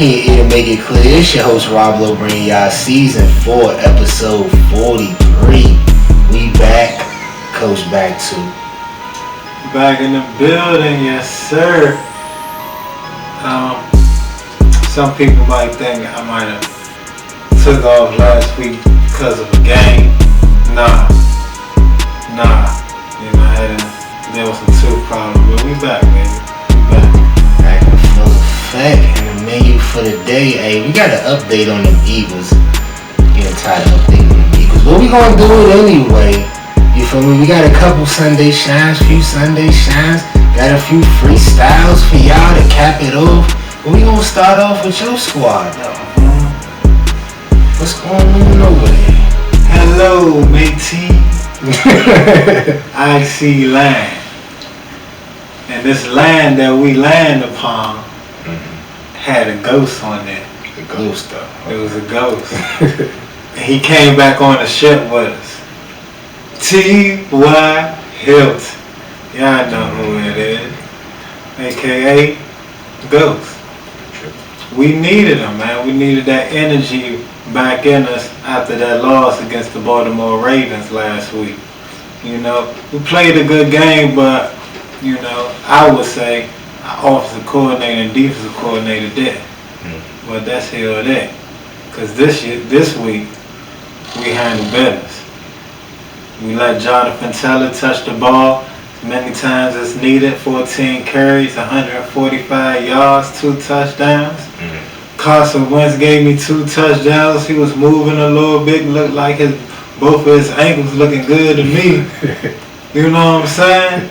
here to make it clear. It's your host Rob Lowe bringing y'all season 4, episode 43. We back, Coach back too. Back in the building, yes sir. Some people might think I might have took off last week because of a game. Nah. There was some tooth problems, but we back, baby. We back. Back in full effect. And the menu for the day, hey, we got an update on them Eagles. Getting tired of updating on them Eagles. But we gonna do it anyway. You feel me? We got a couple Sunday shines, got a few freestyles for y'all to cap it off. But we gonna start off with your squad though. What's going on over there? Hello, matey. I see land. And this land that we land upon had a ghost on it. A ghost though. It was a ghost. And he came back on the ship with us. T.Y. Hilton. Y'all know who it is. AKA Ghost. We needed him, man. We needed that energy back in us after that loss against the Baltimore Ravens last week. You know, we played a good game, but, you know, I would say our offensive coordinator and defensive coordinator did. But that's here or there. Because this week, we handled business. We let Jonathan Taylor touch the ball as many times as needed. 14 carries, 145 yards, 2 touchdowns. Carson Wentz gave me 2 touchdowns. He was moving a little bit, looked like both of his ankles looking good to me. You know what I'm saying?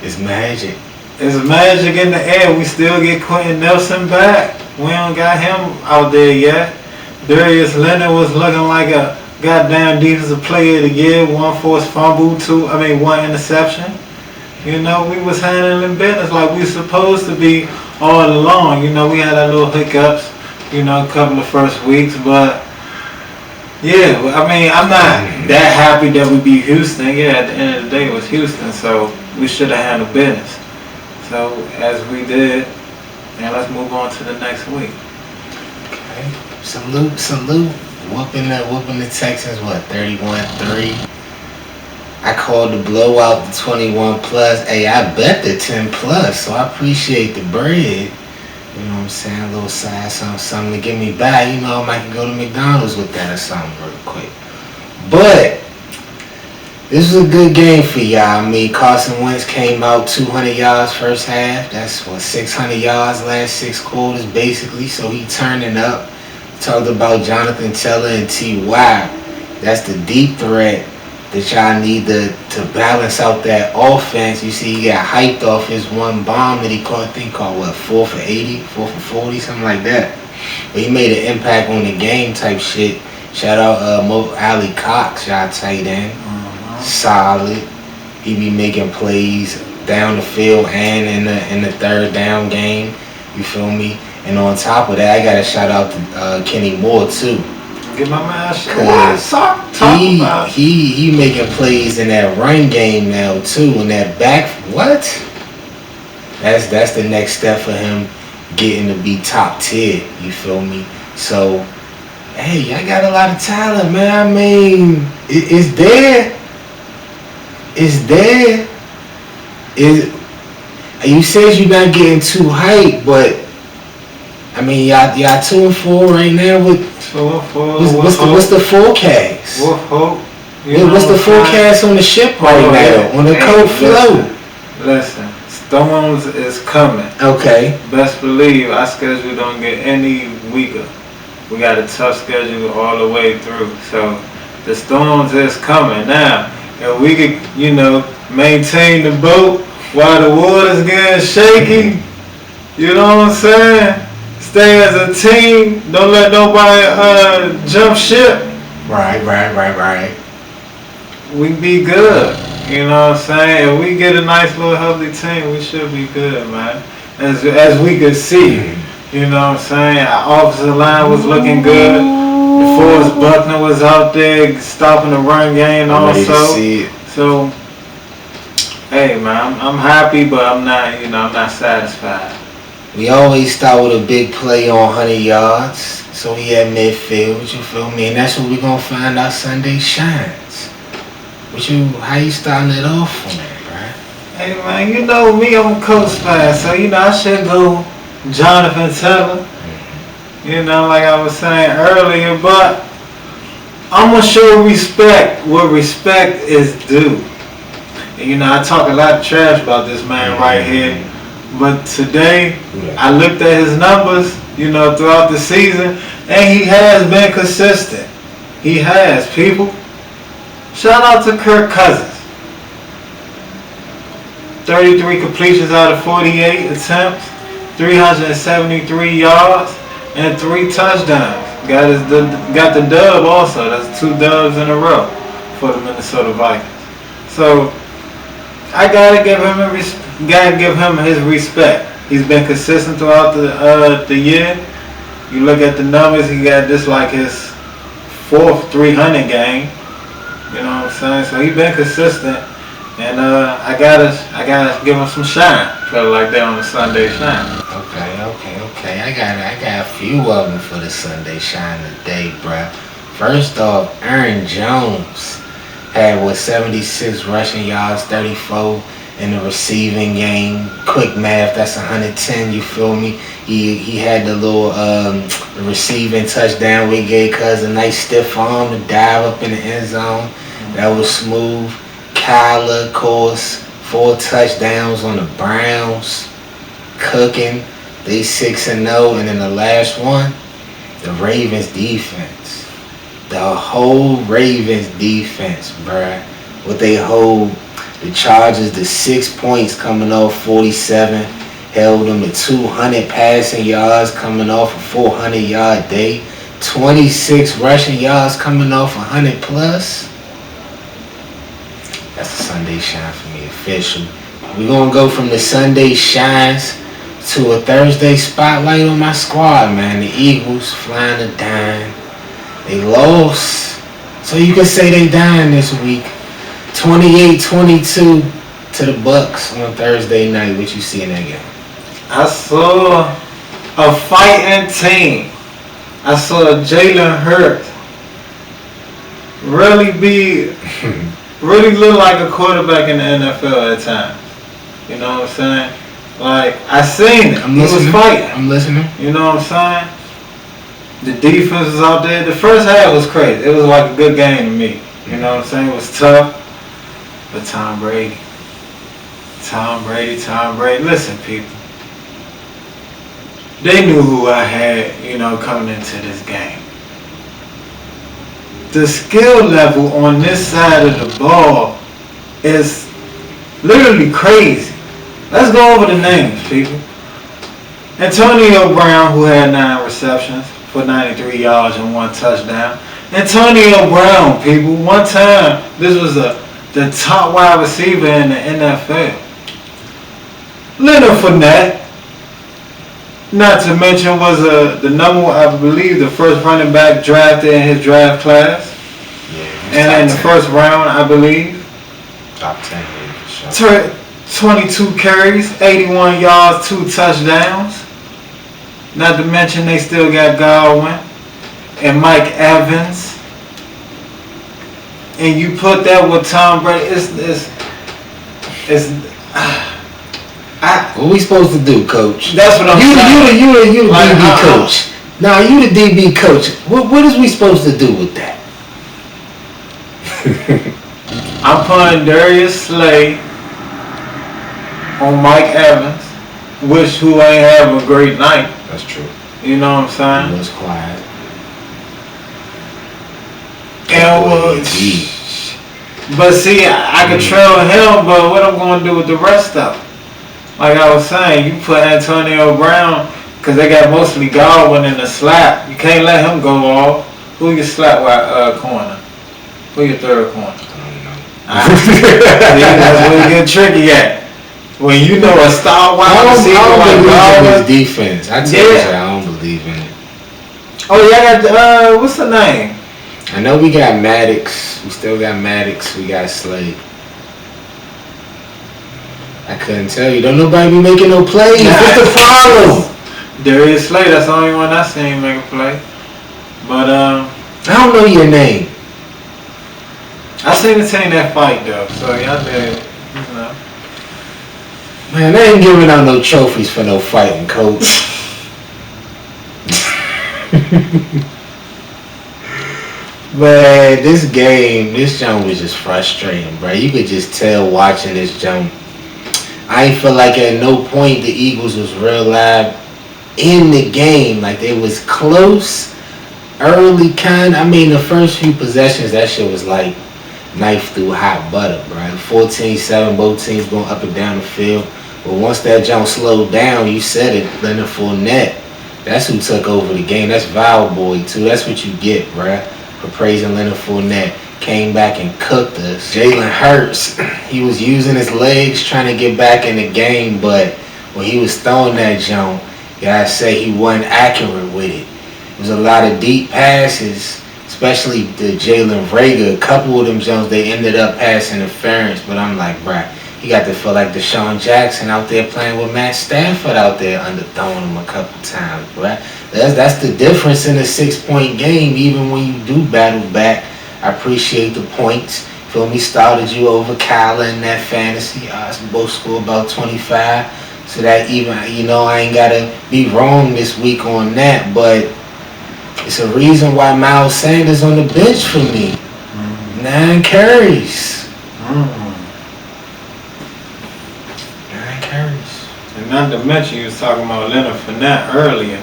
It's magic. It's magic in the air. We still get Quentin Nelson back. We don't got him out there yet. Darius Leonard was looking like a goddamn defensive player of the year. 1 forced fumble, 1 interception. You know, we was handling business like we supposed to be all along. You know, we had our little hiccups, you know, a couple of first weeks, but yeah, I mean, I'm not that happy that we beat Houston. Yeah, at the end of the day, it was Houston, so we should have handled business. So, as we did, and let's move on to the next week. Okay. Salute. Whooping the Texans, 31-3. I called the blowout the 21 plus. Hey, I bet the 10 plus, so I appreciate the bread. You know what I'm saying? A little side something to get me back. You know, I might go to McDonald's with that or something real quick. But this was a good game for y'all. I mean, Carson Wentz came out 200 yards first half. That's 600 yards last 6 quarters basically. So he turning up. Talked about Jonathan Taylor and T.Y. That's the deep threat that y'all need to balance out that offense. You see, he got hyped off his one bomb that he caught, I think called 4 for 80, 4 for 40, something like that. But he made an impact on the game type shit. Shout out Mo Ali Cox, y'all tight end. Solid. He be making plays down the field and in the third down game. You feel me? And on top of that, I gotta shout out to Kenny Moore too. Get my man Cause he making plays in that run game now too. In that back, what? That's the next step for him getting to be top tier. You feel me? So, hey, I got a lot of talent, man. I mean, it's there. It's there. You said you're not getting too hyped, but I mean, y'all 2-4 right now. What's the forecast? What's the forecast on the ship right now? On the cold flow? Listen, storms is coming. Okay. Best believe our schedule don't get any weaker. We got a tough schedule all the way through. So the storms is coming. Now, if we could, you know, maintain the boat while the water's getting shaky, you know what I'm saying? Stay as a team. Don't let nobody jump ship. Right. We be good. You know what I'm saying? If we get a nice little healthy team, we should be good, man. As we could see. You know what I'm saying? Our offensive line was looking good. DeForest Buckner was out there stopping the run game also. So, hey man, I'm happy, but I'm not satisfied. We always start with a big play on Hunnit Yards. So we at midfield, you feel me? And that's where we gonna find our Sunday shines. How you starting it off for me, bruh? Hey man, you know me, I'm Coach Pass, so I should go Jonathan Taylor. Like I was saying earlier, but I'm gonna show respect where respect is due. And I talk a lot of trash about this man right here. But today, I looked at his numbers, throughout the season, and he has been consistent. He has, people. Shout out to Kirk Cousins. 33 completions out of 48 attempts, 373 yards, and 3 touchdowns. Got the dub also. That's 2 dubs in a row for the Minnesota Vikings. So I gotta give him his respect. He's been consistent throughout the year. You look at the numbers, he got this like his 4th 300 game. You know what I'm saying? So he's been consistent, and I gotta give him some shine. Feel like that on the Sunday shine. Okay. I got a few of them for the Sunday shine today, bruh. First off, Aaron Jones had 76 rushing yards, 34 in the receiving game. Quick math, that's 110. You feel me? He had the little receiving touchdown we gave Cuz a nice stiff arm to dive up in the end zone. That was smooth. Kyler, of course, 4 touchdowns on the Browns. Cooking. They 6-0, and then the last one, the Ravens defense. The whole Ravens defense, bruh. What they hold the Chargers to 6 points coming off 47. Held them to 200 passing yards coming off a 400-yard day. 26 rushing yards coming off 100 plus. That's a Sunday shine for me, official. We're going to go from the Sunday shines to a Thursday spotlight on my squad, man. The Eagles flying to dime. They lost. So you can say they dying this week. 28-22 to the Bucks on Thursday night. What you see in that game? I saw a fighting team. I saw Jalen Hurts really look like a quarterback in the NFL at times. You know what I'm saying? Like, I seen it. He was fighting. I'm listening. You know what I'm saying? The defense was out there. The first half was crazy. It was like a good game to me. You know what I'm saying? It was tough. But Tom Brady. Listen, people. They knew who I had, coming into this game. The skill level on this side of the ball is literally crazy. Let's go over the names, people. Antonio Brown, who had 9 receptions for 93 yards and 1 touchdown. Antonio Brown, people. One time, this was the top wide receiver in the NFL. Leonard Fournette, not to mention, was the number one, I believe, the first running back drafted in his draft class. Yeah, and in the first round, I believe. Top 10, for sure. 22 carries, 81 yards, 2 touchdowns. Not to mention they still got Godwin and Mike Evans. And you put that with Tom Brady, what we supposed to do, coach? That's what I'm saying. You the DB coach. Nah, you the DB coach. What is we supposed to do with that? I'm putting Darius Slay on Mike Evans, who ain't having a great night. That's true. You know what I'm saying? He was quiet. But see, I control him, but what I'm going to do with the rest of them? Like I was saying, you put Antonio Brown, because they got mostly Godwin in the slap. You can't let him go off. Who your slap corner? Who your third corner? I don't know. That's where you get tricky at. When you know a star wide receiver like Godwin. His defense. I tell you, I don't believe in it. Oh, y'all got, what's the name? I know we got Maddox. We still got Maddox. We got Slade. I couldn't tell you. Don't nobody be making no plays. What's the problem? Darius Slay, that's the only one I seen make a play. But I don't know your name. I seen the team that fight though, so y'all did, you know. Man, they ain't giving out no trophies for no fighting, coach. But this game, this jump was just frustrating, bro. You could just tell watching this jump. I ain't feel like at no point the Eagles was real live in the game. Like they was close, early kind. I mean, the first few possessions, that shit was like knife through hot butter, bro. 14-7, both teams going up and down the field. But once that jump slowed down, you said it, Leonard Fournette. That's who took over the game. That's Vowel Boy, too. That's what you get, bruh, for praising Leonard Fournette. Came back and cooked us. Jalen Hurts, he was using his legs trying to get back in the game, but when he was throwing that jump, you gotta say he wasn't accurate with it. It was a lot of deep passes, especially the Jalen Rager. A couple of them jumps, they ended up pass interference, but I'm like, bruh, he got to feel like Deshaun Jackson out there playing with Matt Stafford out there underthrowing him a couple times, bruh. That's the difference in a 6-point game, even when you do battle back. I appreciate the points. Feel me, started you over Kyler in that fantasy. Both scored about 25. So that even, I ain't got to be wrong this week on that. But it's a reason why Miles Sanders on the bench for me. 9 carries. 9 carries. And not to mention, you was talking about Leonard Fournette earlier.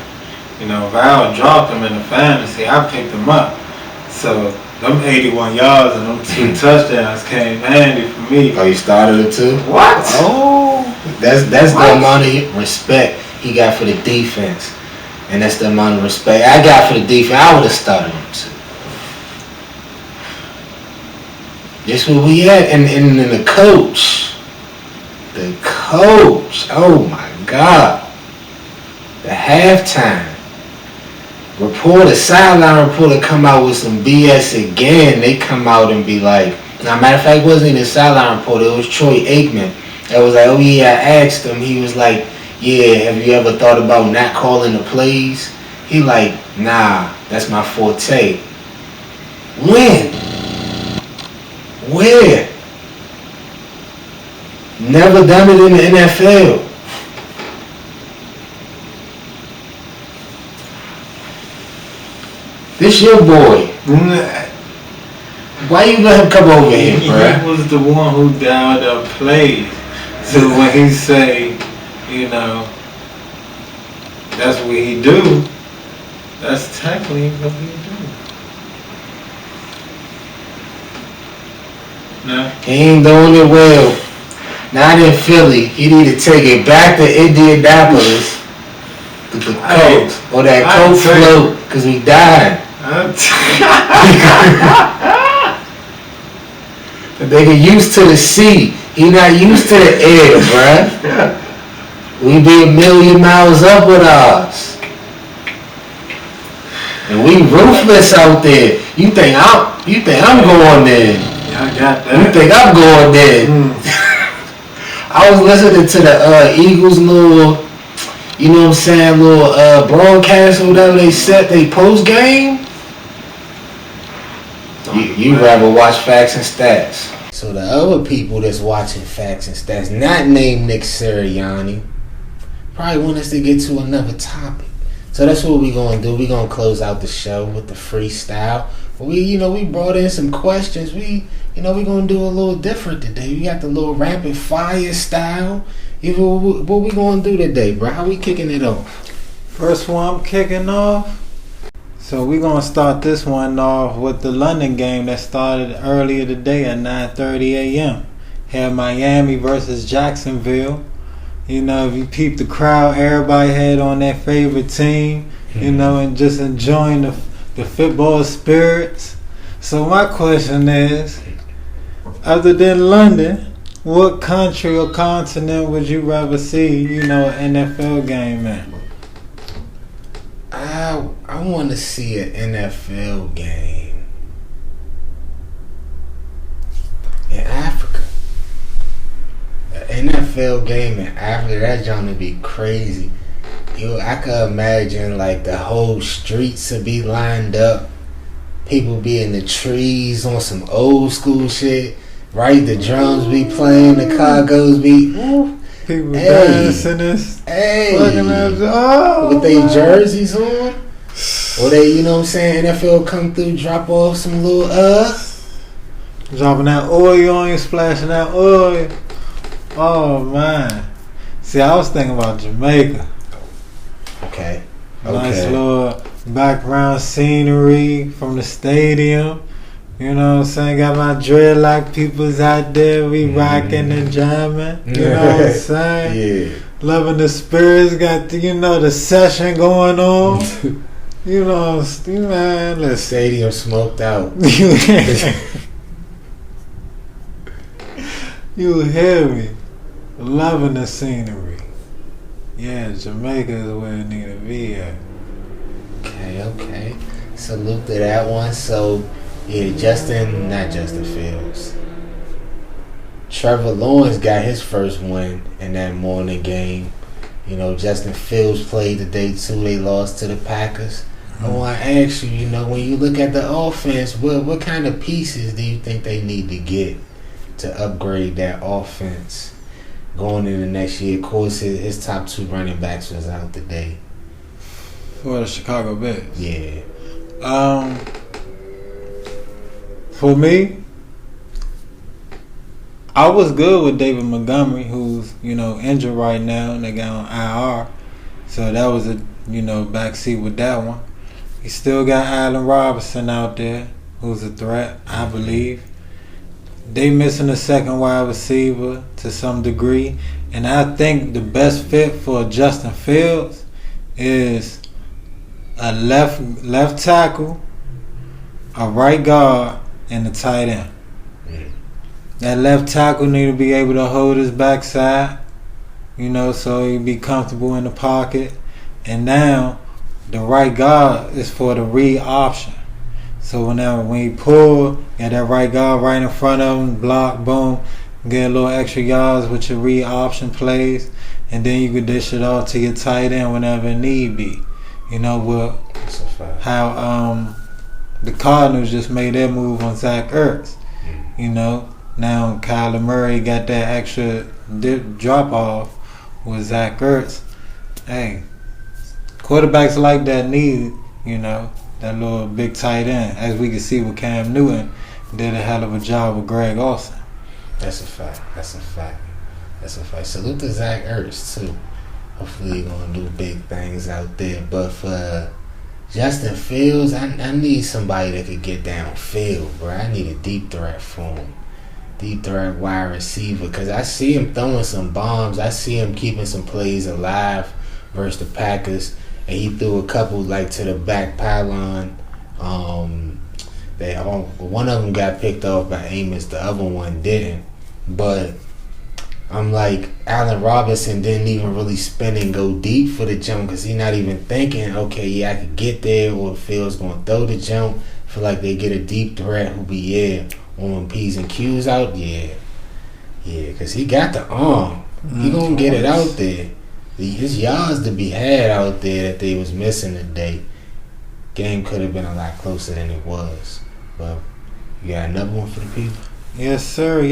Val dropped him in the fantasy. I picked him up. So them 81 yards and them 2 touchdowns came handy for me. Oh, you started it too? What? Oh, that's the amount of respect he got for the defense, and that's the amount of respect I got for the defense. I would have started him too. This where we at, and the coach. Oh my God. The halftime sideline reporter come out with some BS again. They come out and be like, matter of fact, it wasn't even a sideline reporter, it was Troy Aikman. That was like, oh yeah, I asked him. He was like, yeah, have you ever thought about not calling the plays? He like, nah, that's my forte. When? Where? Never done it in the NFL. This your boy. Why you let him come over here, bruh? He was the one who dialed up plays. So when he say, that's what he do, that's technically what he do. No? He ain't doing it well. Not in Philly. He need to take it back to Indianapolis. The coach. Or that coach float, because we died. They get used to the sea. He not used to the air, bruh. We be a million miles up with ours. And we ruthless out there. You think I'm going there. Yeah, I got that. You think I'm going there. I was listening to the Eagles little, little broadcast or whatever they set, they post game. You rather watch Facts and Stats. So the other people that's watching Facts and Stats, not named Nick Sirianni, probably want us to get to another topic. So that's what we're going to do. We're going to close out the show with the freestyle. But we brought in some questions. We're going to do a little different today. We got the little rapid fire style. What we going to do today, bro? How we kicking it off? First one I'm kicking off. So we're going to start this one off with the London game that started earlier today at 9:30 a.m. Had Miami versus Jacksonville. If you peep the crowd, everybody had on their favorite team, and just enjoying the football spirits. So my question is, other than London, what country or continent would you rather see, an NFL game in? I want to see an NFL game in Africa. An NFL NFL game, and after that, John would be crazy. I could imagine like the whole streets would be lined up. People be in the trees on some old school shit. Right, the drums be playing, the cargos be. People dancing this. With their jerseys on. Or they, you know what I'm saying, NFL come through, drop off some little dropping that oil on you, splashing that oil. Oh man. See, I was thinking about Jamaica. Okay. Nice little background scenery from the stadium. You know what I'm saying? Got my dreadlock peoples out there. We rocking and jamming. You know what I'm saying? Yeah. Loving the spirits. Got the, the session going on. You know, man, the stadium smoked out. You hear me? Loving the scenery. Yeah, Jamaica is where it need to be at. Okay. Salute to that one. So, yeah, not Justin Fields. Trevor Lawrence got his first win in that morning game. Justin Fields played today too. They lost to the Packers. I want to ask you, when you look at the offense, what kind of pieces do you think they need to get to upgrade that offense going into next year? Of course, his top 2 running backs was out today. For the Chicago Bears? Yeah. For me, I was good with David Montgomery, who's, injured right now, and they got on IR. So that was a, backseat with that one. You still got Allen Robinson out there, who's a threat, I believe. They missing a second wide receiver to some degree. And I think the best fit for Justin Fields is a left tackle, a right guard, and a tight end. That left tackle need to be able to hold his backside, so he be comfortable in the pocket. And now the right guard is for the read option. So when he pull, got that right guard right in front of him, block, boom, get a little extra yards with your read option plays, and then you can dish it off to your tight end whenever need be. How the Cardinals just made their move on Zach Ertz. Now Kyler Murray got that extra drop off with Zach Ertz. Hey, quarterbacks like that need, that little big tight end. As we can see with Cam Newton, did a hell of a job with Greg Olsen. That's a fact. Salute to Zach Ertz too. Hopefully he's gonna do big things out there. But for Justin Fields, I need somebody that could get downfield, bro. I need a deep threat for him. Deep threat wide receiver. Because I see him throwing some bombs. I see him keeping some plays alive versus the Packers. And he threw a couple to the back pylon. One of them got picked off by Amos. The other one didn't. But I'm like, Allen Robinson didn't even really spin and go deep for the jump because he's not even thinking, okay, yeah, I could get there, or Phil's going to throw the jump. I feel like they get a deep threat who be, on P's and Q's out, yeah, because he got the arm. He going to get it out there. His yards to be had out there that they was missing today. Game could have been a lot closer than it was. But you got another one for the people? Yes, sir.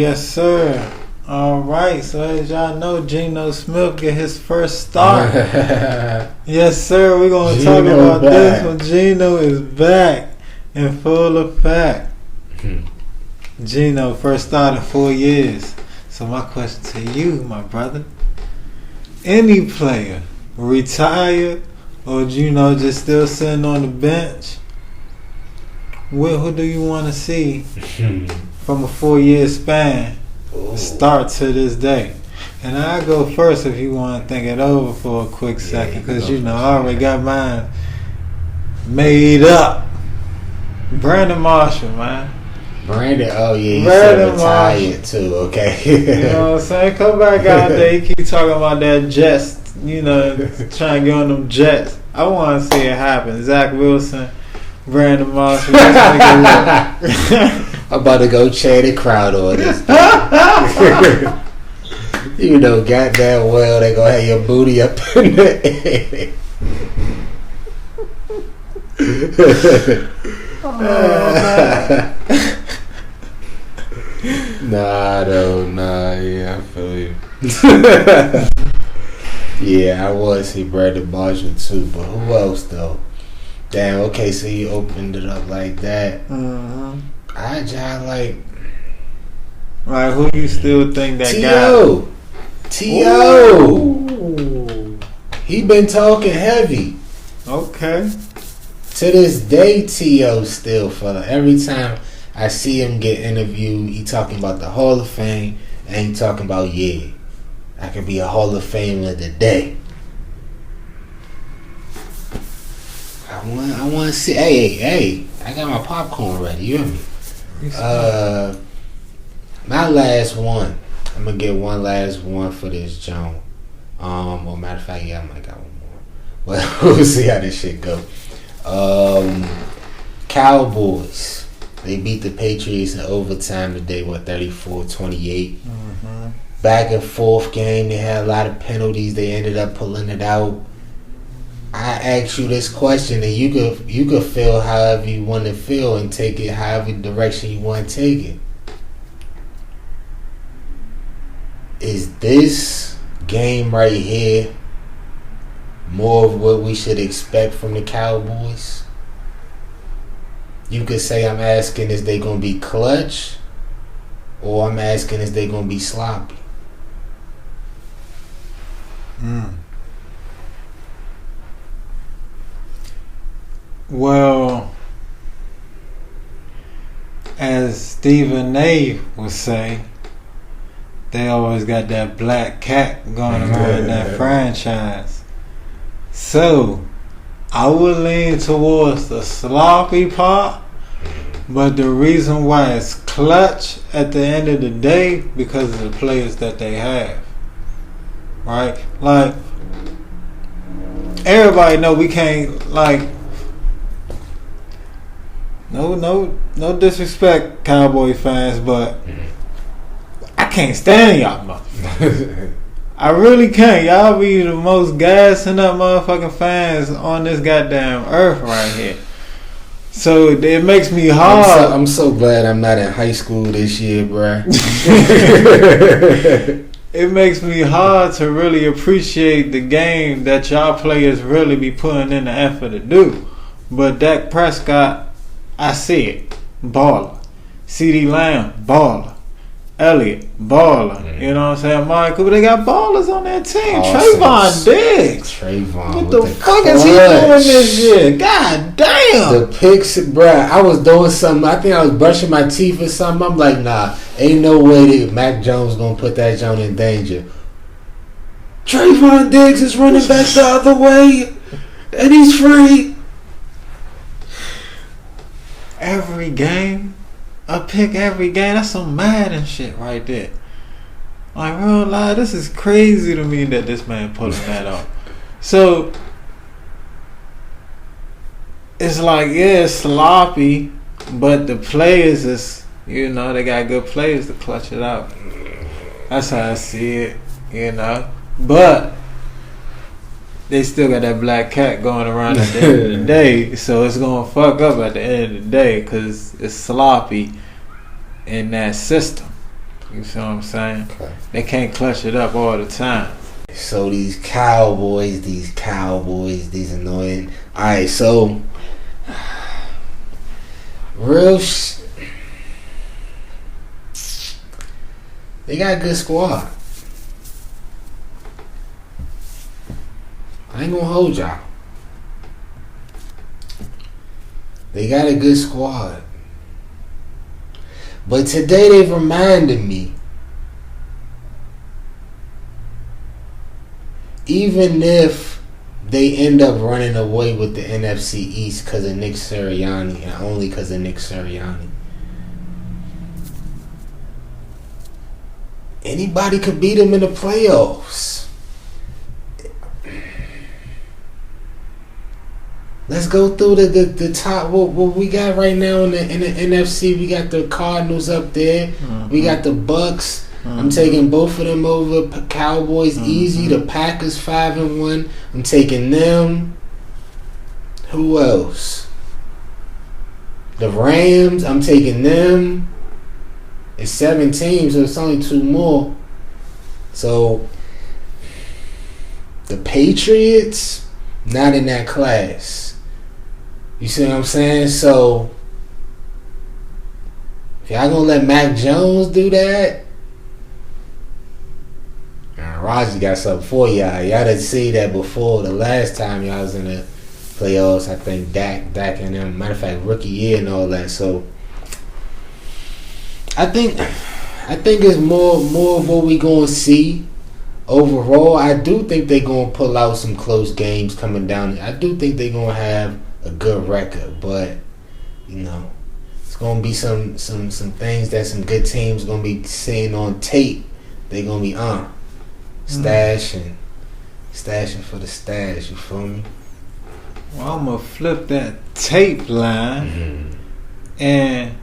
All right, so as y'all know, Geno Smith get his first start. Yes, sir. We're going to talk about this one. Geno is back in full effect. Geno first start in 4 years. So my question to you, my brother, any player retired or just still sitting on the bench, who do you want to see from a 4-year span? Start to this day. And I'll go first if you want to think it over for a quick second, because I already got mine made up. Brandon Marshall, man. Brandon, he's retired too, okay. You know what I'm saying? Come back out there, he keep talking about that Jets, trying to get on them Jets. I want to see it happen. Zach Wilson, Brandon Marshall, let's make it work. I'm about to go cheer the crowd on this. You know goddamn well they gonna have your booty up in the air. Yeah, I feel you. Yeah, I was see Brandon Marshall too, but who else though? Damn, okay, so you opened it up like that. I just like who you still think that T.O. T.O. He been talking heavy. Okay. To this day, T.O. still, fella. Every time I see him get interviewed, he talking about the Hall of Fame, and he talking about, yeah, I could be a Hall of Famer today. I want to see. Hey, I got my popcorn ready. You hear me? My last one. I'm gonna get one last one for this Joan. Or matter of fact, yeah, I might got one more. Well, we'll see how this shit go. Cowboys. They beat the Patriots in overtime today. 34-28. Back and forth game. They had a lot of penalties. They ended up pulling it out. I asked you this question, and you could feel however you want to feel and take it however direction you want to take it. Is this game right here more of what we should expect from the Cowboys? You could say I'm asking, is they going to be clutch? Or I'm asking, is they going to be sloppy? Well, as Stephen A. would say, they always got that black cat going around in that franchise. So, I would lean towards the sloppy part, but the reason why it's clutch at the end of the day, because of the players that they have. Right? Like, everybody know we can't, like, no disrespect, Cowboy fans, but I can't stand y'all motherfuckers. I really can't. Y'all be the most gassing up motherfucking fans on this goddamn earth right here. So it makes me hard. I'm so glad I'm not in high school this year, bruh. It makes me hard to really appreciate the game that y'all players really be putting in the effort to do. But Dak Prescott, I see it. Baller. CeeDee Lamb, baller. Elliott, baller. You know what I'm saying? Mike Cooper, they got ballers on that team. Trayvon Diggs. What the fuck is he doing this year? God damn. The picks, bruh. I was doing something. I think I was brushing my teeth or something. I'm like, nah, ain't no way that Mac Jones gonna put that Jones in danger. Trayvon Diggs is running back the other way, and he's free. Every game. I pick every game. That's some Madden shit right there. Like, real life, this is crazy to me that this man pulling that off. So, it's like, yeah, it's sloppy, but the players is, they got good players to clutch it out. That's how I see it, But, they still got that black cat going around at the end of the day, so it's going to fuck up at the end of the day because it's sloppy in that system. You see what I'm saying? Okay. They can't clutch it up all the time. So these Cowboys, these annoying. Alright, so they got a good squad. I ain't gonna hold y'all. They got a good squad. But today they've reminded me, even if they end up running away with the NFC East because of Nick Sirianni, and only because of Nick Sirianni, anybody could beat them in the playoffs. Let's go through the top. What we got right now in the NFC? We got the Cardinals up there. Mm-hmm. We got the Bucks. I'm taking both of them over Cowboys easy. The Packers 5-1. I'm taking them. Who else? The Rams. I'm taking them. It's 7 teams, so it's only 2 more. So the Patriots, not in that class. You see what I'm saying? So if y'all gonna let Mac Jones do that, Roger got something for y'all. Y'all didn't see that before. The last time y'all was in the playoffs, I think Dak and them. Matter of fact, rookie year and all that. So I think it's more of what we gonna see overall. I do think they're gonna pull out some close games coming down. I do think they're gonna have a good record, but it's gonna be some things that some good teams gonna be seeing on tape. They're gonna be stashing for the stash. You feel me? Well, I'm gonna flip that tape line, and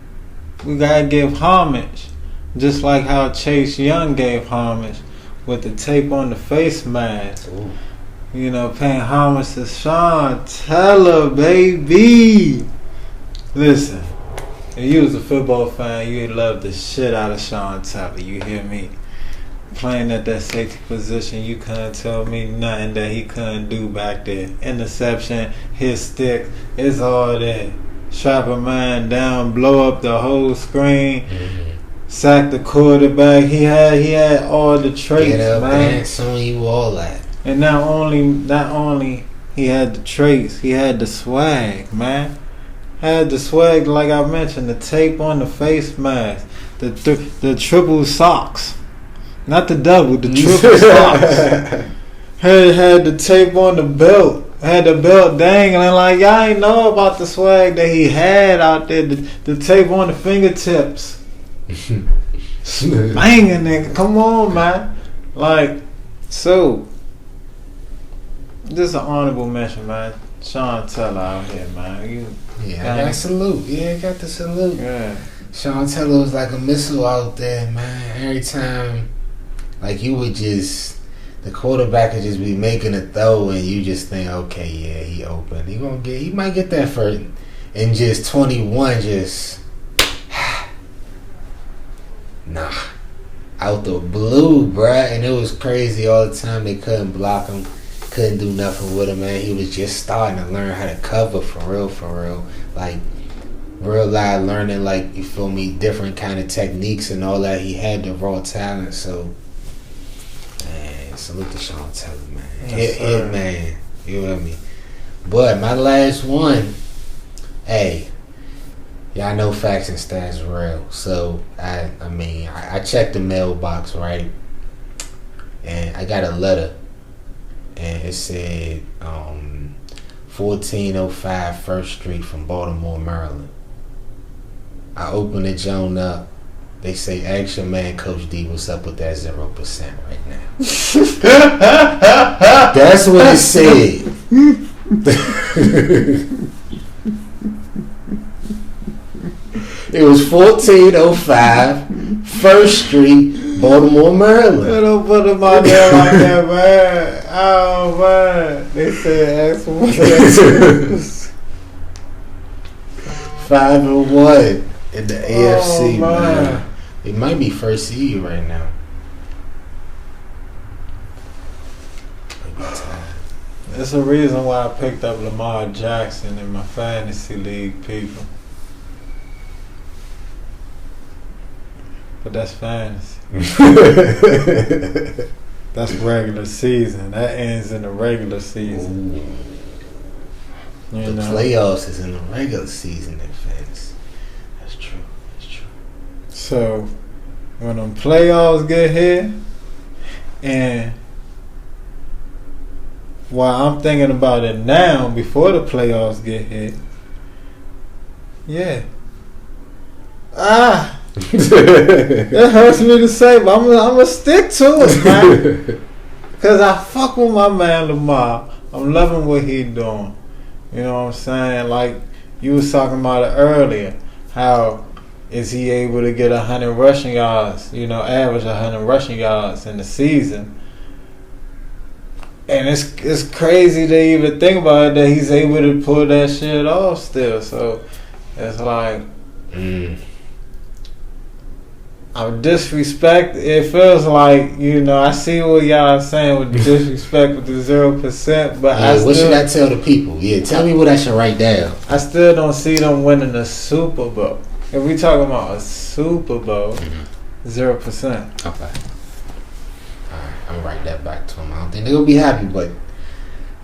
we gotta give homage, just like how Chase Young gave homage with the tape on the face mask. Ooh. Paying homage to Sean Teller, baby. Listen, if you was a football fan, you'd love the shit out of Sean Teller. You hear me? Playing at that safety position, you couldn't tell me nothing that he couldn't do back there. Interception, his stick, it's all there. Strap a man down, blow up the whole screen, sack the quarterback. He had all the traits, Get up, man. dance on you, all that. And not only he had the traits, he had the swag, man. Had the swag, like I mentioned, the tape on the face mask, the triple socks. Not the double, the triple socks. Had the tape on the belt. Had the belt dangling. Like, y'all ain't know about the swag that he had out there. The tape on the fingertips. Banging, nigga. Come on, man. Like, so, this is an honorable mention, man. Sean Teller out here, man. I got to salute. Yeah, I got to salute. Yeah. Sean Teller was like a missile out there, man. Every time, like, the quarterback could just be making a throw and you just think, okay, yeah, he open. He might get that first. And just 21 just, nah. Out the blue, bruh. And it was crazy all the time. They couldn't block him. Couldn't do nothing with him, man. He was just starting to learn how to cover for real. Like, real live learning, like, you feel me, different kind of techniques and all that. He had the raw talent, so, man, salute to Sean Teller, man. Hit, man. You know what I mean? But my last one, hey, y'all know facts and stats real. So, I checked the mailbox, right? And I got a letter. And it said 1405 First Street from Baltimore, Maryland. I opened the joint up. They say, ask your man, Coach D, what's up with that 0% right now? That's what it said. It was 1405 First Street, Baltimore, Maryland. They don't put them out there like that, man. Oh, man. They said, ask what that is. 5-1 in the AFC, man. man. It might be first seed right now. That's a reason why I picked up Lamar Jackson in my fantasy league, people. But that's fantasy. That's regular season. That ends in the regular season. The playoffs is in the regular season in fantasy. That's true. So, when them playoffs get here, and while I'm thinking about it now, before the playoffs get here, yeah. That hurts me to say, but I'm gonna stick to it, man. Cause I fuck with my man Lamar. I'm loving what he doing. You know what I'm saying? Like you was talking about it earlier, how is he able to get 100 rushing yards? Average 100 rushing yards in the season. And it's crazy to even think about it, that he's able to pull that shit off still. So it's like I'm disrespect. It feels like I see what y'all saying with the disrespect with the 0%, but what should I tell the people? Yeah, tell me what I should write down. I still don't see them winning the Super Bowl. If we talking about a Super Bowl, 0%. Okay. I'm gonna write that back to him. I don't think they're gonna be happy, but I'm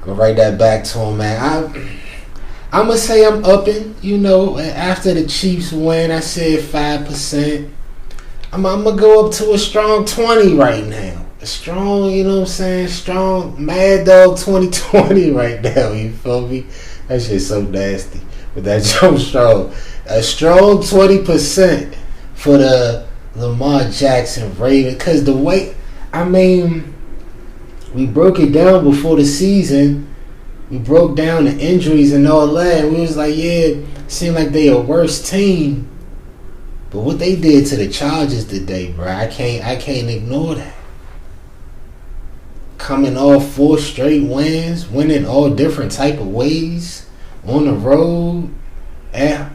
gonna write that back to him, man. I'm gonna say I'm upping. After the Chiefs win, I said 5%. I'm gonna go up to a strong 20 right now. A strong, strong Mad Dog 2020 right now. You feel me? That shit's so nasty, but that's so strong. A strong 20% for the Lamar Jackson Ravens, because the way. We broke it down before the season. We broke down the injuries and all that. And we was like, yeah, it seemed like they a worse team. But what they did to the Chargers today, bro, I can't ignore that. Coming off 4 straight wins, winning all different type of ways, on the road. Yeah.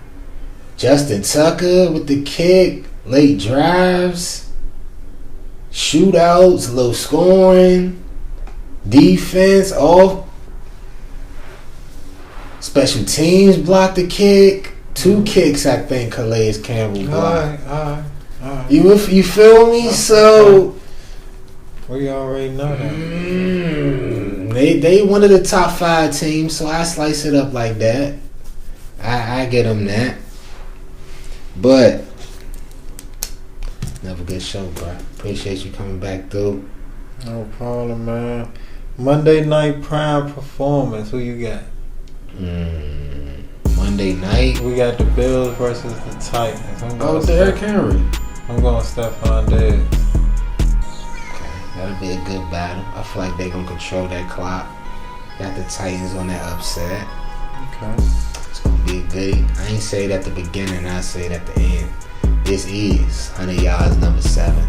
Justin Tucker with the kick, late drives. Shootouts, low scoring, defense, all special teams blocked the kick. 2 kicks, I think, Calais Campbell blocked. All right. You feel me? So we already know that. They one of the top 5 teams, so I slice it up like that. I get them that. But another good show, bro. Appreciate you coming back through. No problem, man. Monday night prime performance. Who you got? Monday night. We got the Bills versus the Titans. Derrick Henry. I'm going Stephon Diggs. Okay, that'll be a good battle. I feel like they're gonna control that clock. Got the Titans on that upset. Okay. It's gonna be good. I ain't say it at the beginning. I say it at the end. This is Hunnit Yards number 7.